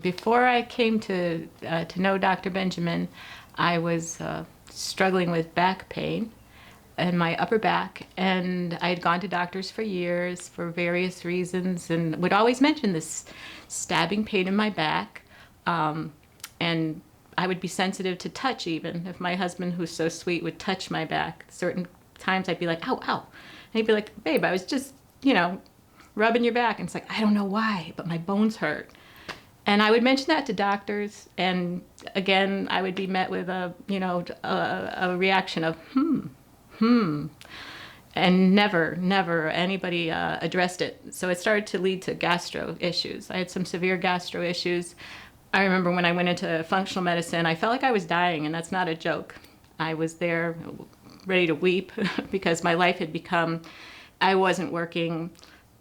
Before I came to know Dr. Benjamin, I was struggling with back pain in my upper back, and I had gone to doctors for years for various reasons, and would always mention this stabbing pain in my back, and I would be sensitive to touch even. If my husband, who's so sweet, would touch my back, certain times I'd be like, ow, ow. And he'd be like, babe, I was just, rubbing your back. And it's like, I don't know why, but my bones hurt. And I would mention that to doctors, and again, I would be met with a reaction of, and never anybody addressed it. So it started to lead to gastro issues. I had some severe gastro issues. I remember when I went into functional medicine, I felt like I was dying, and that's not a joke. I was there ready to weep because my life had become, I wasn't working.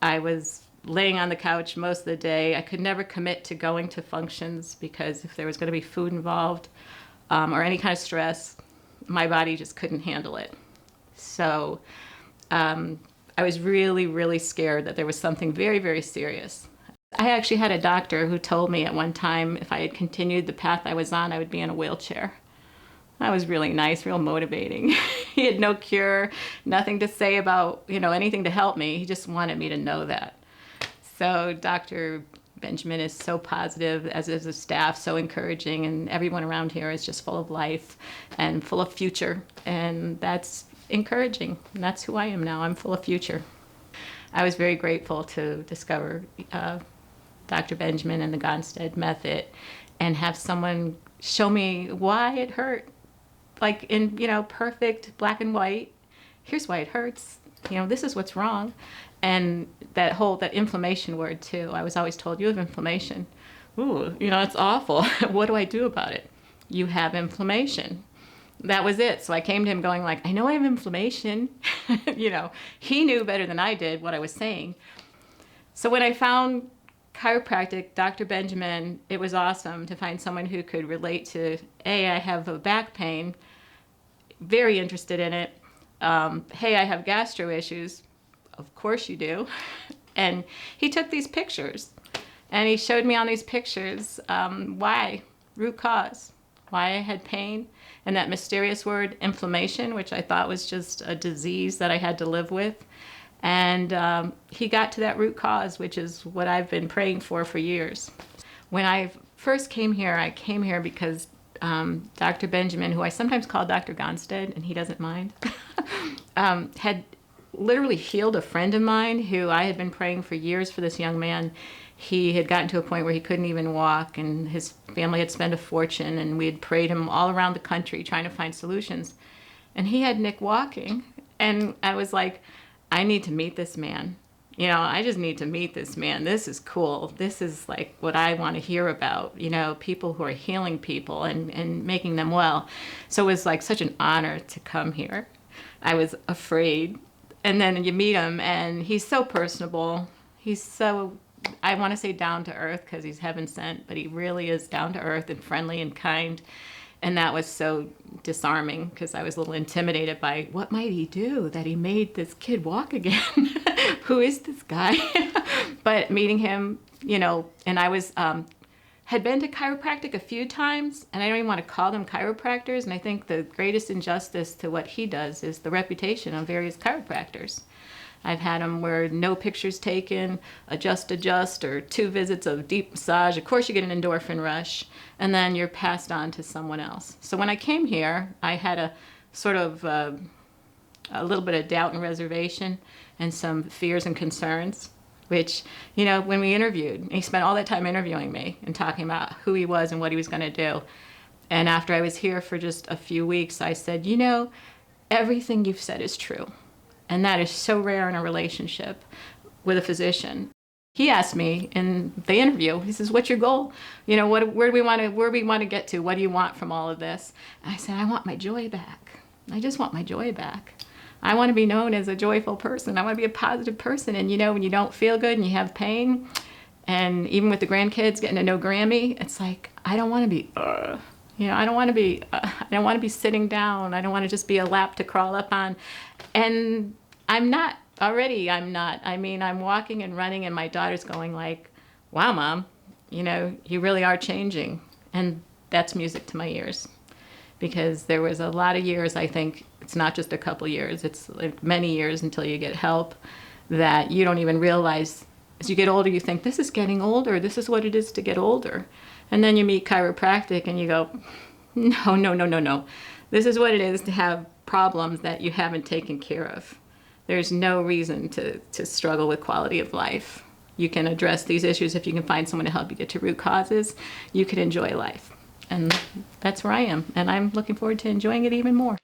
I was laying on the couch most of the day. I could never commit to going to functions because if there was going to be food involved or any kind of stress, my body just couldn't handle it. So I was really, really scared that there was something very, very serious. I actually had a doctor who told me at one time if I had continued the path I was on, I would be in a wheelchair. That was really nice, real motivating. He had no cure, nothing to say about, anything to help me. He just wanted me to know that. So Dr. Benjamin is so positive, as is the staff, so encouraging, and everyone around here is just full of life and full of future, and that's encouraging. And that's who I am now. I'm full of future. I was very grateful to discover Dr. Benjamin and the Gonstead method and have someone show me why it hurt, like in, perfect black and white. Here's why it hurts. This is what's wrong. And that inflammation word too. I was always told, you have inflammation. Ooh, it's awful. What do I do about it? You have inflammation. That was it. So I came to him going like, I know I have inflammation. He knew better than I did what I was saying. So when I found chiropractic, Dr. Benjamin, it was awesome to find someone who could relate to, I have a back pain, very interested in it. Hey, I have gastro issues. Of course you do. And he took these pictures and he showed me on these pictures why, root cause, why I had pain, and that mysterious word inflammation, which I thought was just a disease that I had to live with. And he got to that root cause, which is what I've been praying for years. When I first came here, I came here because Dr. Benjamin, who I sometimes call Dr. Gonstead, and he doesn't mind, had literally healed a friend of mine who I had been praying for years for this young man. He had gotten to a point where he couldn't even walk, and his family had spent a fortune, and we had prayed him all around the country trying to find solutions. And he had Nick walking, and I was like, I need to meet this man. I just need to meet this man. This is cool. This is like what I want to hear about, people who are healing people and making them well. So it was like such an honor to come here. I was afraid. And then you meet him, and he's so personable. He's so, I want to say down to earth because he's heaven sent, but he really is down to earth and friendly and kind. And that was so disarming because I was a little intimidated by what might he do that he made this kid walk again? Who is this guy? But meeting him, and I was, had been to chiropractic a few times, and I don't even want to call them chiropractors. And I think the greatest injustice to what he does is the reputation of various chiropractors. I've had them where no pictures taken, adjust, or 2 visits of deep massage. Of course, you get an endorphin rush, and then you're passed on to someone else. So when I came here, I had a sort of a little bit of doubt and reservation and some fears and concerns, which, when we interviewed, he spent all that time interviewing me and talking about who he was and what he was going to do. And after I was here for just a few weeks, I said, everything you've said is true. And that is so rare in a relationship with a physician. He asked me in the interview, he says, what's your goal? Where do we want to get to? What do you want from all of this? And I said, I want my joy back. I just want my joy back. I want to be known as a joyful person. I want to be a positive person. And when you don't feel good and you have pain, and even with the grandkids getting to know Grammy, it's like, I don't want to be, I don't want to be sitting down. I don't want to just be a lap to crawl up on. And I'm not. I mean, I'm walking and running, and my daughter's going like, wow, Mom, you know, you really are changing. And that's music to my ears. Because there was a lot of years, I think, it's not just a couple years, it's like many years until you get help, that you don't even realize. As you get older, you think, this is getting older, this is what it is to get older. And then you meet chiropractic and you go, no, no, no, no, no. This is what it is to have problems that you haven't taken care of. There's no reason to struggle with quality of life. You can address these issues if you can find someone to help you get to root causes. You can enjoy life. And that's where I am. And I'm looking forward to enjoying it even more.